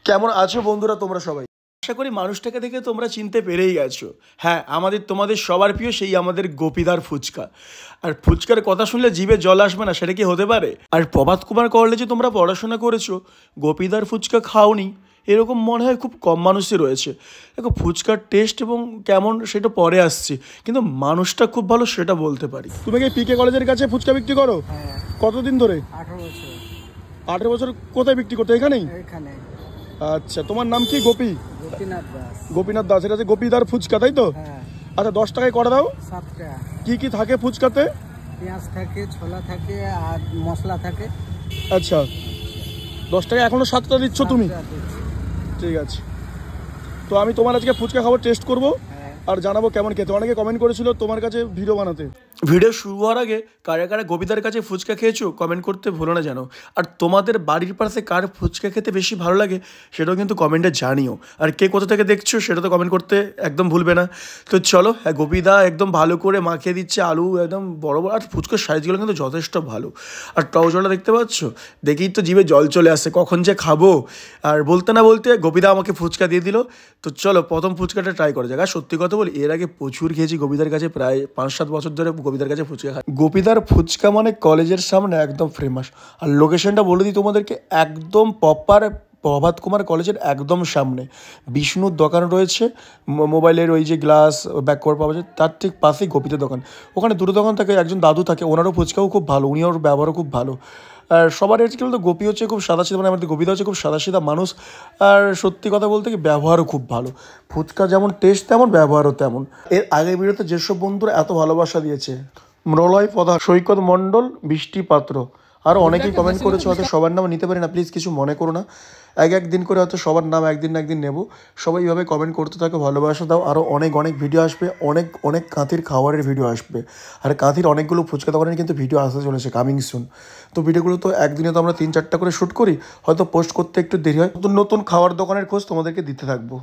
কেমন আছো বন্ধুরা তোমরা সবাই? আশা করি মানুষটাকে দেখে তোমরা চিনতে পেরেই গেছো। হ্যাঁ, তোমাদের সবার প্রিয় সেই আমাদের গোপীদার ফুচকা। আর ফুচকার কথা শুনলে জিভে জল আসবে না, সেটা কি হতে পারে? আর প্রভাত কুমার কলেজে তোমরা পড়াশোনা করেছো, গোপীদার ফুচকা খাওনি এরকম মনে হয় খুব কম মানুষই রয়েছে। দেখো, ফুচকার টেস্ট এবং কেমন সেটা পরে আসছে, কিন্তু মানুষটা খুব ভালো সেটা বলতে পারি। তুমি কি পিকে কলেজের কাছে ফুচকা বিক্রি করো? কতদিন ধরে? 18 বছর। 18 বছর। কোথায় বিক্রি করতে? এখানেই? এখানে। আচ্ছা, তোমার নাম কি? গোপী? গোপীনাথ দাস। গোপীনাথ দাস। এটা হচ্ছে গোপীদার ফুচকা, তাই তো? হ্যাঁ। আচ্ছা, 10 টাকায় করে দাও। 7 টাকা। কি কি থাকে ফুচকাতে? পেঁয়াজ থাকে, ছোলা থাকে আর মশলা থাকে। আচ্ছা, 10 টাকা এখনো 7টা দিচ্ছ তুমি? 7 টাকা দিচ্ছি। ঠিক আছে, তো আমি তোমার আজকে ফুচকা খাবার টেস্ট করব আর জানাবো কেমন খেতে। অনেকে কমেন্ট করেছিল তোমার কাছে ভিডিও বানাতে। ভিডিও শুরু হওয়ার আগে কারা কারা গোপীদার কাছে ফুচকা খেয়েছো কমেন্ট করতে ভুলো না জানো। আর তোমাদের বাড়ির পাশে কার ফুচকা খেতে বেশি ভালো লাগে সেটাও কিন্তু কমেন্টে জানিও। আর কে কোথা থেকে দেখছো সেটা তো কমেন্ট করতে একদম ভুলবে না। তো চলো, গোপীদা একদম ভালো করে মাখিয়ে দিচ্ছে আলু, একদম বড় বড়। আর ফুচকার সাইজগুলো কিন্তু যথেষ্ট ভালো। আর টক জলটা দেখতে পাচ্ছ, দেখেই তো জিভে জল চলে আসছে, কখন যে খাবো। আর বলতে না বলতে গোপীদা আমাকে ফুচকা দিয়ে দিল। তো চলো প্রথম ফুচকাটা ট্রাই করা যাক। আর সত্যি কথা বলি, এর আগে প্রচুর খেয়েছি গোপীদার কাছে, প্রায় 5-7 বছর ধরে গোপীদার কাছে ফুচকা খাই। গোপীদার ফুচকা মানে কলেজের সামনে একদম ফেমাস। আর লোকেশনটা বলে দিই তোমাদেরকে, একদম প্রপার প্রভাত কুমার কলেজের একদম সামনে বিষ্ণুর দোকান রয়েছে, মোবাইলের ওই যে গ্লাস ব্যাক কভার পাওয়া যায়, তার ঠিক পাশেই গোপীদের দোকান। ওখানে দুটো দোকান থাকে, একজন দাদু থাকে, ওনারও ফুচকাও খুব ভালো, উনি ওর ব্যবহারও খুব ভালো। আর সবার এর কিন্তু গোপী হচ্ছে খুব সাদাসিধা, মানে আমাদের গোপীদা হচ্ছে খুব সাদাসিধা মানুষ। আর সত্যি কথা বলতে কি, ব্যবহারও খুব ভালো। ফুচকা যেমন টেস্ট তেমন ব্যবহারও তেমন। এর আগের ভিডিওতে যেসব বন্ধুরা এত ভালোবাসা দিয়েছে, মৃলয় প্রধান, সৈকত মণ্ডল, বৃষ্টি পাত্র, আরও অনেকেই কমেন্ট করেছে, হয়তো সবার নাম নিতে পারি না, প্লিজ কিছু মনে করো না। একদিন করে হয়তো সবার নাম একদিন না একদিন নেব। সবাই এইভাবে কমেন্ট করতে থাকো, ভালোবাসা দাও। আরও অনেক অনেক ভিডিও আসবে, অনেক অনেক কাঁথির খাবারের ভিডিও আসবে। আর কাঁথির অনেকগুলো ফুচকা দোকানের কিন্তু ভিডিও আসতে চলেছে কামিং সুন। তো ভিডিওগুলো তো একদিনে তো আমরা 3-4টা করে শ্যুট করি, হয়তো পোস্ট করতে একটু দেরি হয়। নতুন নতুন খাবার দোকানের খোঁজ তোমাদেরকে দিতে থাকবো।